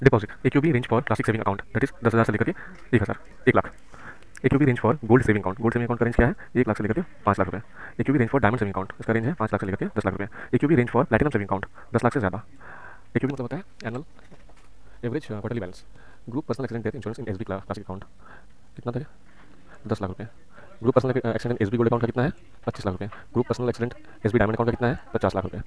Deposit AQB range for classic saving account that is 10,000 से लेकर के 1,000 1 lakh. AQB range for gold saving account, gold saving account का range क्या है? 1 लाख से लेकर के 5 लाख रुपए। AQB range for diamond saving account, इसका रेंज है 5 लाख से लेकर के 10 लाख रुपए। AQB range for platinum saving account 10 lakh से ज़्यादा। AQB मतलब होता है annual average quarterly balance. Group personal accident death insurance in SB classic account कितना था? 10 लाख रुपए। Group personal accident SB gold account का कितना है? 25 लाख रुपए। Group personal accident SB diamond account का कितना है? 50 लाख रुपए।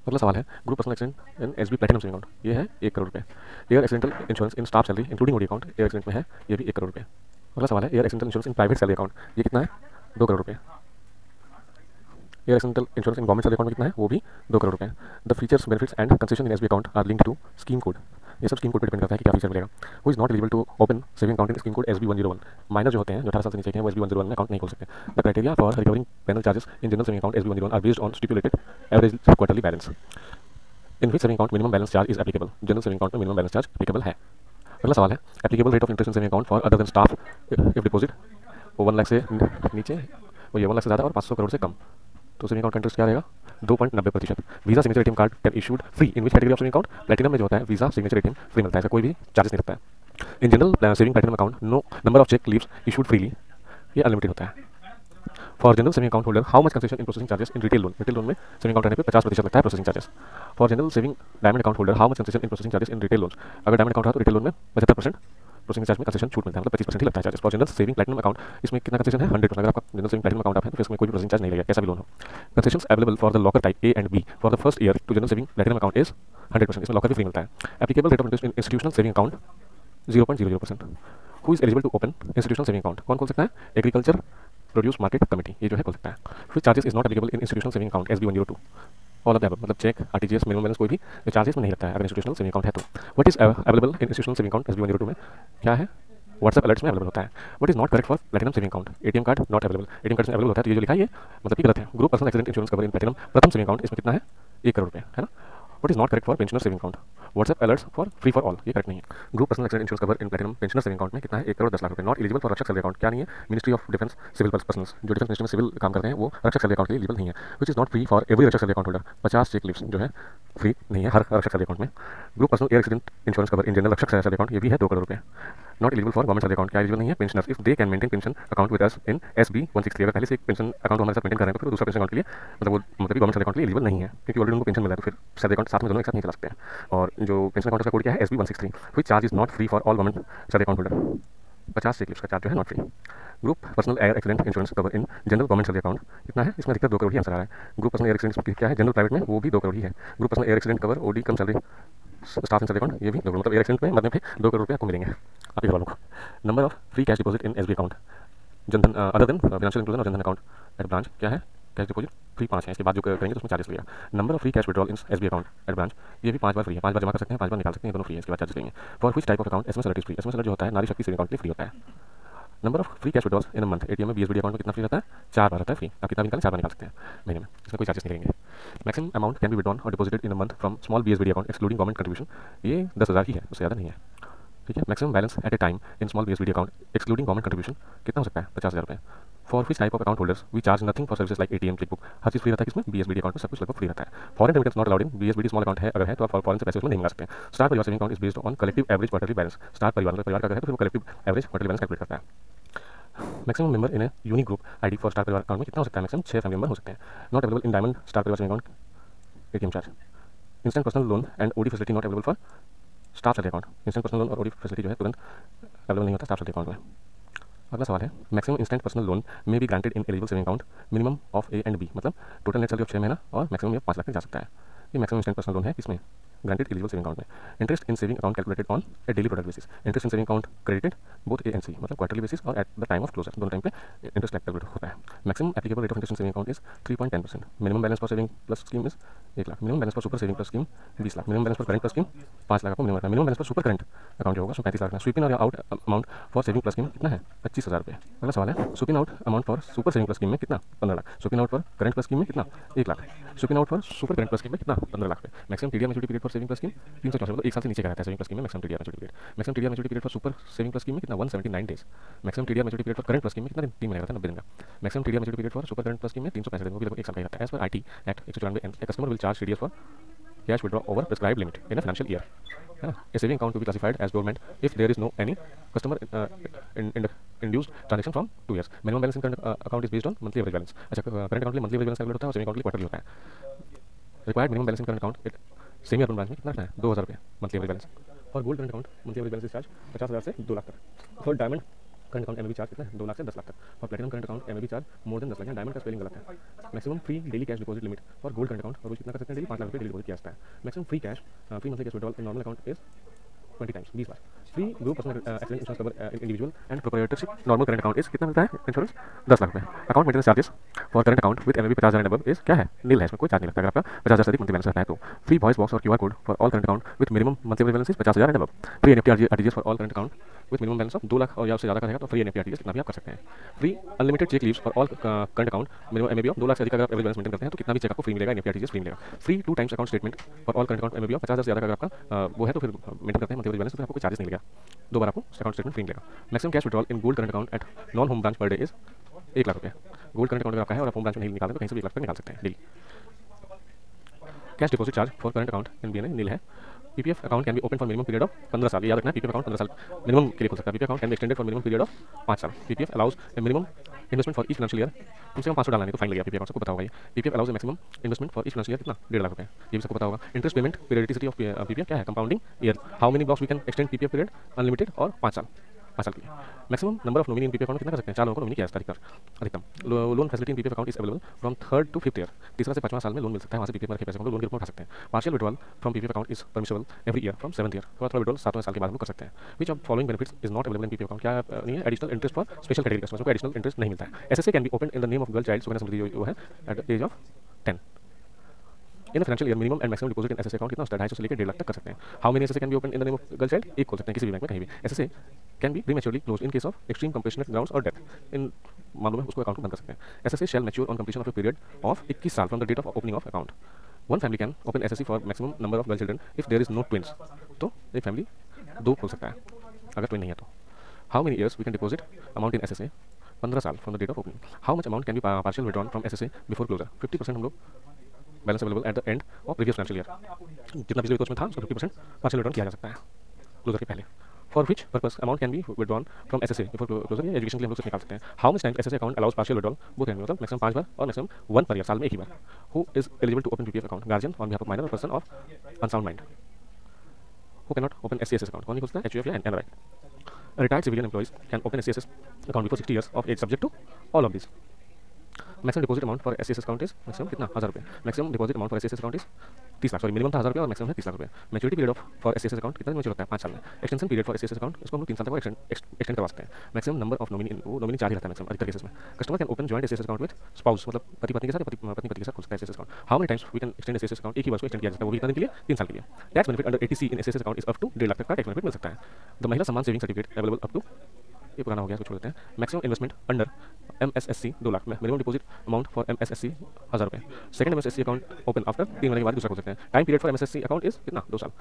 अगला सवाल है group personal accident in SB platinum saving account, ये है 1 करोड़ रुपए। Air accidental insurance in staff salary including OD account air accident में है, ये भी 1 करोड़ रुपए। अगला सवाल है air accidental insurance in private salary account, ये कितना है? 2 करोड़ रुपए। Air accidental insurance in government salary account में कितना है? वो भी 2 करोड़ रुपए। The features benefits and concession in SB account are linked to scheme code, ये सब स्कीम कोड पर डिपेंड करता है कि क्या फीचर मिलेगा। Who is not eligible to open saving account in scheme code SB 101, minor जो होते हैं जो 18 साल से नीचे के हैं वो SB 101 में अकाउंट नहीं खोल सकते। The criteria for recovering penal charges in general saving account SB 101 are based on stipulated average quarterly balance in which saving account minimum balance charge is applicable. General saving account में minimum balance charge applicable है। अगला सवाल है applicable rate of interest in saving account for other than staff if deposit वो 1 लाख से नीचे, वो ये 1 लाख से ज़्यादा और 500 करोड़ से कम, तो सेविंग अकाउंट का इंटरेस्ट क्या रहेगा? 2.90%। Visa signature ATM card can issued free in which category of saving account? Platinum में जो होता है वीजा सिग्नेचर ATM फ्री मिलता है, ऐसा कोई भी चार्जेस नहीं लगता है। In general saving platinum account no number of cheque leaves issued freely, ये अनलिमिटेड होता है। For general saving account holder how much concession in processing charges in retail loan, retail loan में सेविंग अकाउंट रहने पे 50% लगता है processing charges. For general saving diamond account holder how much concession in processing charges in retail loan, अगर diamond account है तो retail loan में 75% processing charge में कंसेशन छूट मिलता है, मतलब 25% ही लगता है charges. For general saving platinum account इसमें कितना कंसेशन है? 100%। अगर आपका जनरल सेविंग प्लैटिनम अकाउंट है तो इसमें कोई भी प्रोसेसिंग चार्ज नहीं लगेगा, कैसा भी लोन हो। Concessions available for the locker type A and B for the first year to general saving platinum account is 100%, इसमें लॉकर भी फ्री मिलता है। Applicable rate of interest in institutional saving account 0.00%। Who is eligible to open institutional saving account, कौन खोल सकता है? Agriculture produce market committee, ये जो है खोल सकता है। फिर charges is not applicable in institutional saving account SB 102 all of the above, मतलब चेक RTGS मिनिमम बैलेंस कोई भी चार्जेस में नहीं लगता है अगर इंस्टीट्यूशनल सेविंग अकाउंट है तो। What is available in institutional saving account SB 102 में क्या है? व्हाट्सएप अलर्ट्स में अवेलेबल होता है। What is not correct for platinum saving account? ATM card not available, ATM card में अवेलेबल होता है तो ये जो लिखा है ये मतलब कि गलत है। Group personal accident insurance cover इन प्लैटिनम प्रथम सेविंग अकाउंट, इसमें कितना है? 1 करोड़ रुपए, है ना। What is not correct for pensioner saving account? WhatsApp alerts for free for all, ये करेक्ट नहीं है। Group personal accident insurance cover इन प्लैटिनम पेंशनर सेविंग अकाउंट में कितना है? 1 करोड़ 10 लाख रुपए। नॉट एलिजिबल फॉर रक्षक सैलरी अकाउंट, क्या नहीं है? Ministry of defence civil personnels, जो डिफेंस मिनिस्ट्री में सिविल काम करते हैं वो रक्षक सैलरी अकाउंट के लिए एलिजिबल नहीं है। Which is not free for every Rakshak salary account holder, 50 cheque leaves जो है फ्री नहीं है हर रक्षक सैलरी अकाउंट में। Group personal air accident insurance cover in general Rakshak salary account, ये भी है 2 करोड़ रुपए। Not eligible for government salary account, क्या एलिजिबल नहीं है? Pensioners if they can maintain pension account with us in SB 163, अगर पहले से एक पेंशन अकाउंट हमारे साथ मेंटेन कर रहे हैं तो फिर दूसरा पेंशन अकाउंट के लिए मतलब वो मतलब गवर्नमेंट सैलरी अकाउंट के लिए एलिजिबल नहीं है, क्योंकि ऑलरेडी उनको पेंशन मिला है तो फिर सैलरी अकाउंट साथ में दोनों एक साथ नहीं चला सकते हैं। और जो पेंशन अकाउंट का कोड क्या है? SB 163। Which charge is not free for all government salary account holder, 50 cheque leaves का चार्ज जो है not free. Group personal air accident insurance cover in general government salary account कितना है? इसमें अधिकतर 2 करोड़ ही आंसर आ रहा है। ग्रुप पर्सनल एयर एक्सीडेंट क्या है? जनरल प्राइवेट में वो भी 2 करोड़ ही है। Group personal air accident cover OD कम सैलरी स्टाफ इन सैलरी अकाउंट, ये भी 2 करोड़, मतलब एयर एक्सीडेंट में मरने पे 2 करोड़ रुपये आपको मिलेंगे आपके घर वालों को। Number of free cash deposit in SB account Jan Dhan other than financial inclusion और जनधन अकाउंट एट ब्रांच क्या है? कैश डिपॉजिट फ्री 5 है, इसके बाद जो करेंगे तो उसमें चार्जेस लगेगा। Number of free cash withdrawal in SB account at branch, ये भी 5 बार फ्री है, 5 बार जमा कर सकते हैं, 5 बार निकाल सकते हैं, दोनों फ्री है, इसके बाद चार्जेस लेंगे। For which type of account SMS alert is free, SMS alert जो होता है नारी शक्ति सेविंग अकाउंट के लिए फ्री होता है। Number of free cash withdrawals in a month ATM में BSBD अकाउंट में कितना फ्री रहता है? 4 बार रहता है फ्री, आप कितना भी निकालें 4 बार निकाल सकते हैं महीने में, इसमें कोई चार्जेस नहीं लगेंगे। Maximum amount can be withdrawn और deposited in a month from small BSBD account excluding government contribution, ये 10,000 ही है, उससे ज़्यादा नहीं है, ठीक है। Maximum balance at a time in small BSBD account excluding government contribution कितना हो सकता है? 50,000 रुपये। For which type of account holders we charge nothing for services like ATM chequebook, हर चीज़ फ्री रहता है किसमें? BSBD अकाउंट में सब कुछ लगभग फ्री रहता है। Foreign remittance not allowed in BSBD small account है, अगर है तो आप फॉरेन से पैसे उसमें नहीं मंगा सकते हैं। Star Parivar saving account is based on collective average quarterly balance, star परिवार का अगर है तो फिर वो collective average quarterly balance calculate करता है। Maximum member in a unique group ID for star परिवार अकाउंट में कितना हो सकता है? मैक्सिमम 6 फैमिली मेंबर हो सकते हैं। Not available in diamond star Parivar saving account ATM charge. Instant personal loan and OD facility not available for staff salary account, instant personal loan और OD फैसिलिटी जो है तुरंत अवेलेबल नहीं होता स्टाफ सैलरी अकाउंट में। अगला सवाल है maximum instant personal loan may be granted in eligible saving account minimum of A and B, मतलब टोटल नेट सैलरी ऑफ 6 महीना और मैक्सिमम ये 5 लाख तक जा सकता है। ये मैक्सिमम इंस्टेंट पर्सनल लोन है किसमें? ग्रांटेड एलिजिबल सेविंग अकाउंट में। Interest in saving account calculated on a daily product basis, interest in saving account credited both A and C, मतलब क्वार्टरली बेसिस और at the time of closure, दोनों time पे interest calculate होता है। Maximum applicable rate of interest in saving account is 3.10%। Minimum balance for saving plus scheme is 1 lakh, minimum balance for super saving plus scheme 20 lakh, minimum balance for current plus scheme 5 lakh आपको minimum रखना है। Minimum balance for super current account जो होगा उसमें 35 लाख रखना है। Sweep in और out amount for saving plus scheme कितना है? 25,000 रुपये। अगला सवाल है sweep in out amount for super saving plus scheme में कितना? 15 lakh. Sweep in out for current plus scheme में कितना? 1 lakh. Sweep in out for super current plus scheme में कितना? 15 लाख रुपये। Maximum TDR maturity period for saving plus scheme 364, मतलब 1 साल से नीचे का रहता है सेविंग प्लस स्कीम में maximum TDR maturity period. Maximum TDR maturity period for super saving plus scheme में कितना? 179 days. Maximum TDR maturity period for current plus scheme में कितना दिन? 3 महीने का, 90 दिन का। Maximum TDR maturity period for super current plus scheme में 365 दिन, वो भी लगभग 1 साल का रहता है। As per IT act 194 customer will charge TDS for cash withdraw over prescribed limit in a financial year. है ना. A saving account to be classified as dormant if there is no any customer induced transaction from 2 years. Minimum balance in current account is based on monthly average balance. अच्छा, current account में monthly average balance calculate होता है और saving account में quarterly होता है. Required minimum balance इन current account semi urban branch में कितना रखना है? 2000 रुपये monthly average balance. For gold current account monthly average balance charge 50,000 से 2 लाख तक. For diamond current account MB charge कितना है? 2 लाख से 10 लाख तक. For platinum current account MB charge more than 10 lakh है. डायमंड का स्पेलिंग गलत है. Maximum free daily cash deposit limit for gold current account रोज कितना कर सकते हैं? डेली 5 लाख रुपये डेली डिपॉजिट किया जाता है. Maximum free cash free monthly cash withdrawal in normal account is 20 times 20 bar. Free group personal accident insurance cover individual and proprietorship normal current account is कितना मिलता है इंश्योरेंस? 10 लाख रुपये. Account maintenance charges for current account with MB 50,000 and above is क्या है? नील है. इसमें कोई charge नहीं लगता अगर आपका 50,000 से अधिक मंथली बैलेंस रहता है तो. फ्री वॉइस बॉक्स और QR code for all current account with minimum monthly balance is 50,000 and above. Free NFT RTGS for all current account with minimum balance of 2 lakh और या उससे ज़्यादा का रहेगा तो फ्री एनएफटी आरटीजीएस कितना भी आप कर सकते हैं. Free unlimited cheque leaves for all current account minimum MB of 2 lakh से अधिक अगर एवरेज बैलेंस मेंटेन करते हैं तो कितना भी चेक आपको फ्री मिलेगा. एनएफटी आरटीजीएस फ्री मिलेगा. Free 2 times account statement for all current account MB of 50,000 से ज़्यादा अगर आपका वो है तो फिर मेंटेन करते हैं मंथली बैलेंस तो आपको कोई चार्जेस नहीं मिलेगा. 2 बार आपको अकाउंट स्टेटमेंट फ्री मिलेगा. Maximum cash withdrawal in gold current account at non home branch per day is 1 lakh रुपये. गोल्ड करंट अकाउंट अगर आपका है और आप होम ब्रांच में नहीं निकालते तो कहीं से भी 1 लाख तक निकाल सकते हैं daily. Cash deposit charge for current account NBA nil है. PPF account can be open for minimum period of 15 साल. याद रखना है पीपीएफ अकाउंट 15 साल मिनिमम के लिए खुल सकता है. PPF account can be extended for minimum period of 5 साल. PPF allows a minimum investment for each financial year. कम से कम 500 डालना है तो फाइन लगेगा. पीपीएफ अकाउंट को पता होगा ये. PPF allows a maximum investment for each financial year कितना? 1.5 लाख रुपये. ये भी सबको पता होगा. Interest payment periodicity of PPF क्या है? Compounding year. How many blocks we can extend PPF period? Unlimited और 5 साल. 5 साल के लिए. Maximum number of nominee in PPF account कितना कर सकते हैं? 4 लोगों को नॉमिनी किया जाता है अधिकतम. Loan facility in PPF account is available from 3rd to 5th year. तीसरा से 5वां साल में लोन मिल सकता है. वहाँ से पीपीएफ में रखे पैसे को लोन के रूप में उठा सकते हैं. Partial withdrawal from PPF account is permissible every year from 7th year. थोड़ा विड्रॉल 7वें साल के बाद हम कर सकते हैं. Which of following benefits is not available in PPF account? क्या नहीं है? Additional interest for special category customers को एडिशनल इंटरेस्ट नहीं मिलता है. SSA can be open in the name of girl child Sukanya Samriddhi जो है at the age of 10. In financial year minimum and maximum deposit in SSA account कितना होता है? 250 से लेकर 1.5 लाख तक कर सकते हैं. How many SSA can be open in the name of girl child? एक खोल सकते हैं किसी भी बैंक में कहीं भी. SSA can be prematurely close in case of extreme compassionate grounds और डेथ. इन मामलों में उसको अकाउंट बंद कर सकते हैं. SSA shall mature on completion of a period of 21 साल from the date of opening of account. One family can open SSC for maximum number of girl children if there is no twins. तो एक family 2 खोल सकता है अगर twin नहीं है तो. How many years we can deposit amount in SSA? 15 साल from the date of opening. How much amount can be partial withdrawn from SSA before closure? 50% हम लोग balance available at the end of previous financial year. जितना पिछले वित्त में था उसका 50% partial withdrawn किया जा सकता है क्लोजर के पहले. For which purpose amount can be withdrawn from SSA before closure? या एजुकेशन के लिए हम लोग सिर्फ निकाल सकते हैं. How much time SSA account allows partial withdrawal? Both and मतलब मैक्सिमम 5 बार और मैक्सिमम 1 पर ईयर. साल में एक ही बार. Who is eligible to open PPF account? Guardian on behalf of minor person of unsound mind. Who can not open एससीएसएस account? कौन नहीं खोलता है? एचयूएफ या NRI. Retired civilian employees can open SCSS account before 60 years of age subject to all of these. Maximum deposit amount for SCSS account is maximum कितना? 1000 रुपये. Maximum deposit amount for SCSS account is 30 lakh. Sorry minimum था 1000 रुपये और maximum है 30 लाख रुपये. Maturity period of for SCSS account कितना mature होता है? 5 साल में. Extension period for SCSS account इसको हम लोग 3 साल तक एक्सटेंड करवा सकते हैं. मैक्सिमम नंबर ऑफ नॉमिनी वो नॉमिनी 4 ही रहता है मैक्सिमम अधिकतर केसेस में. Customer can open joint SCSS account with spouse मतलब पति पत्नी के साथ पत्नी पति के साथ खुल सकता है SCSS account. How many times we can extend SCSS account? एक ही बार को एक्सटेंड किया जाता है. वो भी कितने दिन के लिए? 3 साल के लिए. Tax benefit under eighty C in SCSS account is up to 1.5 lakh तक का टैक्स बेनिफिट मिल सकता है. The Mahila Samman saving certificate available up to ये पुराना हो गया इसको छोड़ देते हैं. Maximum investment under MSSC 2 lakh में. Minimum deposit amount for MSSC 1000 रुपये. Second MSSC account open after 3 महीने के बाद दूसरा खोल सकते हैं. Time period for MSSC account is कितना? 2 साल.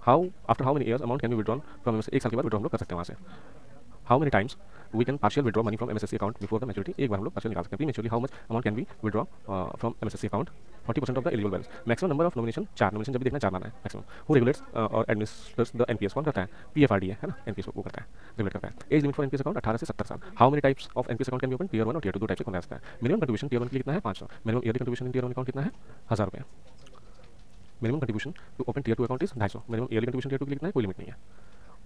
How after how many years amount can be withdrawn from MSSC? 1 साल के बाद विड्रॉ हम लोग कर सकते हैं वहाँ से. How many times we can partial withdraw money from MSSC account before the maturity? एक बार हम लोग पार्शियल निकाल सकते हैं. Pre maturity how much amount can be withdraw from MSSC account? 40% of the eligible balance. Maximum number of nomination 4. Nomination जब भी देखना 4 लाना है मैक्सिमम. हु रेगुलेट्स और एडमिनिस्ट्रेट्स द एनपीएस? कौन करता है? पीएफआरडीए है ना. एनपीएस वो करता है रेगुलेट करता है. Age limit for NPS account 18 से 70 साल. How many types of NPS account can be open? Tier 1 और टीयर 2 दो टाइप से खोला जा सकता है. मिनिमम कंट्रीब्यूशन टीयर 1 के लिए कितना है? 500. Minimum yearly contribution in tier 1 account कितना है? 1000 रुपये. Minimum contribution to open tier 2 account is 250. Minimum yearly contribution tier 2 के लिए कितना है? कोई लिमिट नहीं है.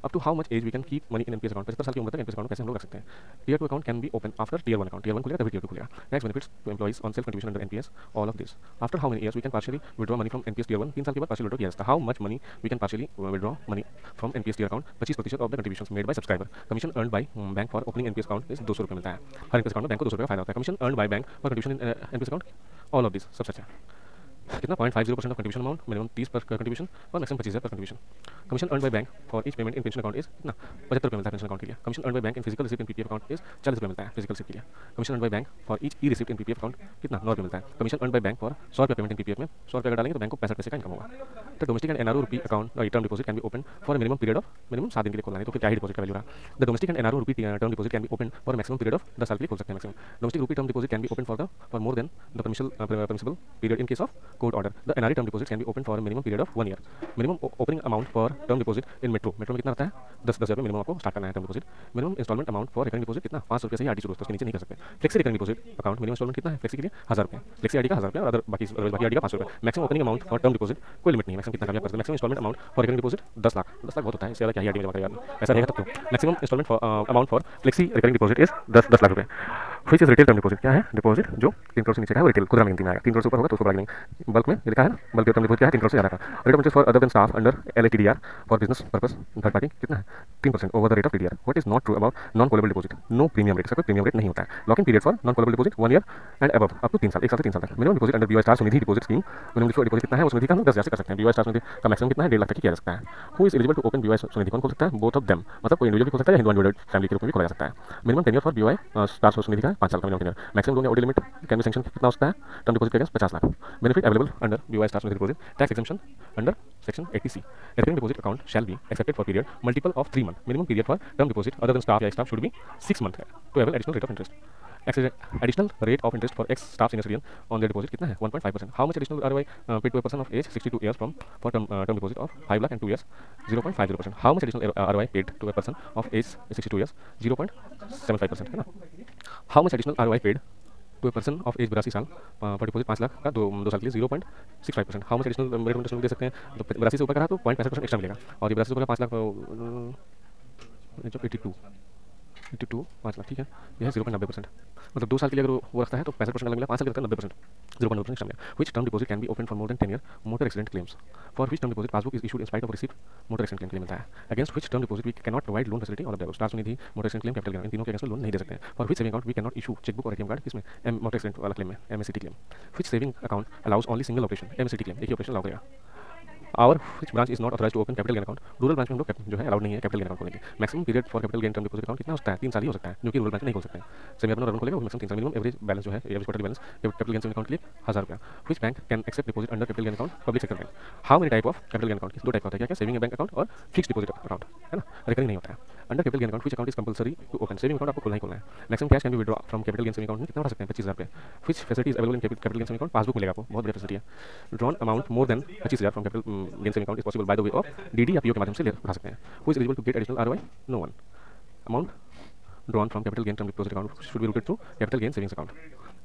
Up to how much age we can keep money in NPS account? 75 साल की उम्र तक एनपीएस अकाउंट कैसे हम लोग रख सकते हैं? Tier 2 account can be open after tier 1 account. Tier 1 खुलेगा तभी टीयर 2 खुलेगा. Tax benefits to employees on self contribution under NPS all of this. After how many years we can partially withdraw money from NPS tier 1? 3 साल के बाद partial withdraw किया जाता है. How much money we can partially withdraw money from NPS tier account? 25% of the contributions made by subscriber. Commission earned by bank for opening NPS account is 200 रुपये मिलता है. हर एनपीएस अकाउंट में bank को 200 रुपये का फायदा होता है. Commission earned by bank for contribution in NPS account all of this. सबसे अच्छा कितना? 0.50% ऑफ कंट्रीब्यूशन अमाउंट. मिनिमम 30 पर कंट्रीब्यूशन और मैक्सिमम 25,000 पर contribution. Commission earn by bank for each payment in pension account is कितना? 75 रुपये मिलता है पेंशन अकाउंट के लिए. Commission earn by bank in physical receipt in PPF account is 40 रुपये मिलता है फिजिकल रिसिप्ट के लिए. Commission earn by bank for each E receipt in PPF account कितना? 9 रुपये मिलता है. Commission earn by bank for 100 रुपये पेमेंट इन पीपीएफ में 100 रुपये अगर डालेंगे तो बैंक को 65 पैसे का इनकम होगा. तो domestic and NRO rupee account term deposit can be open for minimum period of minimum 7 दिन के लिए खोलना है तो फिर क्या ही डिपॉजिट का वैल्यू रहा. The domestic and NRO rupee term deposit can be open for maximum period of 10 साल के लिए खोल सकते हैं maximum. Domestic rupee term deposit can be open for more then the permissible period in case of court order the NRE term deposit can be open for minimum period of 1 year. Minimum opening amount for term deposit in metro में कितना रहता है? 10,000 रुपये minimum आपको start करना है term deposit. Minimum installment amount for recurring deposit कितना? 500 रुपये से ही आरडी शुरू होता है, उसके नीचे नहीं कर सकते। Flexi recurring deposit account minimum installment कितना है? फ्लेक्सी के लिए 1000 रुपये, फ्लेक्सी आईडी का 1000 रुपये और अदर बाकी आईडी का 500 रुपये। Maximum opening amount for term deposit कोई लिमिट नहीं है, मैक्सिमम कितना कर सकते हैं। Maximum instalment amount for recurring deposit 10 lakh. 10 lakh बहुत होता है, इससे ज़्यादा क्या आईडी में जमा करेगा यार, ऐसा रहेगा तब तो। Maximum instalment amount for flexi recurring deposit is 10 lakh रुपये। Which is retail term deposit, क्या है? डिपॉजिट जो 3 करोड़ से नीचे का है वो रिटेल, खुदरा में गिनती में आएगा। 3 करोड़ से ऊपर होगा तो उसको बड़ा गिनेंगे। बल्क में ये लिखा है ना, बल्क टर्म डिपॉजिट क्या है? 3 करोड़ से ज़्यादा का। Rate of interest for other than staff under LTDR for business purpose third party कितना है? 3% over the rate of TDR. What is not true about non callable deposit? No premium rate, इसका कोई premium rate नहीं होता है। Locking period for non callable deposit 1 year and above up to 3 साल, 1 साल से 3 साल तक। Minimum deposit under BY star Sunidhi deposit scheme, minimum deposit कितना है? उस निधि का हम 10,000 से कर सकते हैं। बीवाई स्टार सुनिधि का मैक्सिमम कितना है? 1.5 लाख तक किया जा सकता है। Who is eligible to open BY Sunidhi, कौन खोल सकता है? बोथ ऑफ देम, मतलब कोई इंडिविजुअल भी खोल सकता है या हिंदू अनडिवाइडेड फैमिली के रूप में भी खोला जा सकता है। Minimum tenure for BY star Sunidhi का 5 साल का मिनिमम टेन्योर। मैक्सिमम लोन या OD limit can be sanction कितना होता है? टर्म डिपॉजिट के against 50 lakh. Benefit available under BY star Sunidhi deposit, tax exemption under Section 80C. A recurring deposit account shall be accepted for period multiple of 3 months. Minimum period for term deposit other than staff या staff should be 6 months to avail additional rate of interest. Additional rate of interest for ex-staff senior citizen on their deposit कितना है? 1.5%. How much additional ROI paid to a person of age 62 years for term deposit of 5 lakh and 2 years? 0.50%. How much additional ROI paid to a person of age 62 years? 0.75% है ना. How much additional ROI paid to a person of age 82 साल पर deposit 5 lakh का 2 साल के लिए 0.65%। How much additional rate of interest दे सकते हैं? तो 82 से ऊपर का रहा तो 0.65% एक्स्ट्रा मिलेगा, और ये 82 से ऊपर का 5 लाख 82 5 लाख, ठीक है। यह है 0.90%, मतलब 2 साल के लिए अगर वो रखता है तो 65% अलग मिला, 5 साल के लिए 90%, 0.9% एक्स्ट्रा मिला। Which term deposit can be open for more than 10 year motor accident claims. For which term deposit passbook is issued in spite of received motor accident claim के लिए मिलता है। Against which term deposit we can not provide loan facility और the star Sunidhi motor accident claim capital gain, इन तीनों के against loan नहीं दे सकते हैं। For which saving account we can not issue chequebook और एटीएम कार्ड, इसमें मोटर एक्सीडेंट वाला क्लेम में MSCT claim. Which saving account allows only single operation, MSCT claim एक ही ऑपरेशन अलाउ करेगा। और which branch is not authorised to open capital gain account, rural branch में हम लोग जो है अलाउड नहीं है कैपिटल गेन अकाउंट खोलने की। Maximum period for capital gain term deposit account कितना होता है? 3 साल ही हो सकता है, जो कि रूरल ब्रांच में नहीं खोल सकते हैं। सेमी अर्बन और अर्बन खोलेगा वो मैक्सिमम 3 साल। मिनिमम एवरेज बैलेंस जो है average quarterly balance capital gain account के लिए 1000 रुपया। Which bank can accept deposit under capital gain account? Public sector bank. How many type of capital gain account? 2 type होता है, क्या? सेविंग बैंक अकाउंट और fixed deposit account, है ना, recurring नहीं होता है। Under capital gain account which account is compulsory to open? Saving account आपको खोलना ही खोलना है। Maximum cash can be withdraw from capital gain saving account में कितना उठा सकते हैं? 25,000 रुपये। Which facility is available in capital gain saving account? Passbook मिलेगा आपको, बहुत बढ़िया फैसिलिटी है। Drawn amount more than 25,000 from capital gain saving account is possible by the way of DD या पीओ के माध्यम से उठा सकते हैं। Who is eligible to get additional ROI? No one. Amount drawn from capital gain term deposit account should be routed through capital gain savings account.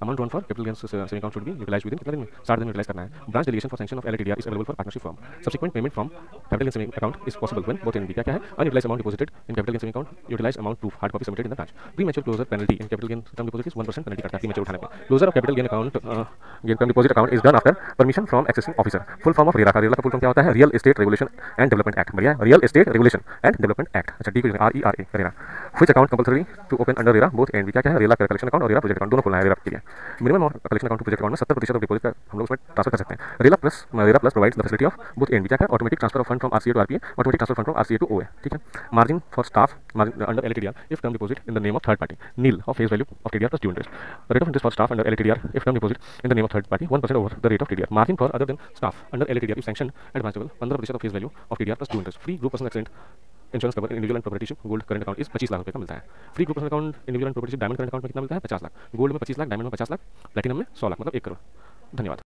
Amount drawn for capital gain saving account should be utilized within कितने दिन में? 60 दिन में utilise करना है। Branch delegation for sanction of LTDR is available for partnership form. Subsequent payment from capital gain saving account is possible when both NB क्या है? Unutilised amount deposited in capital gain saving account, utilised amount proof, hard copy submitted in the branch. Premature closure penalty in capital gain term deposit is 1% penalty काटता है premature उठाने पे। Closure of capital gain account gain term deposit account is done after permission from accessing officer. Full form of RERA का full form क्या होता है? Real estate regulation and development act. बढ़िया, real estate regulation and development act. अच्छा, D को RERA RERA. Which account compulsory to open under RERA both and? क्या है? RERA collection account और रेरा प्रोजेक्ट अकाउंट दोनों खोलना है रेरा के लिए। Minimum collection account project account में 70% ऑफ डिपॉजिट हम लोग उसमें ट्रांसफर कर सकते हैं। RERA plus provides the facility of both and. क्या है? Automatic transfer of fund from RCA to RPA, automatic transfer fund from RCA to OA, ठीक है। Margin for staff under LTDR if term deposit in the name of third party nil of face value of TDR plus due interest. Rate of interest for staff under LTDR if term deposit in the name of third party 1% over the rate of TDR। Margin for other than staff under LTDR if sanction advanceable 15% of face value of TDR plus due interest. Free group personal accident insurance cover individual and proprietorship gold current account इस 25 लाख रुपए का मिलता है। Free group personal account individual and proprietorship diamond current account में कितना मिलता है? 50 lakh. Gold में 25 लाख, डायमंड में 50 लाख, प्लैटिनम में 100 लाख, मतलब 1 करोड़। धन्यवाद।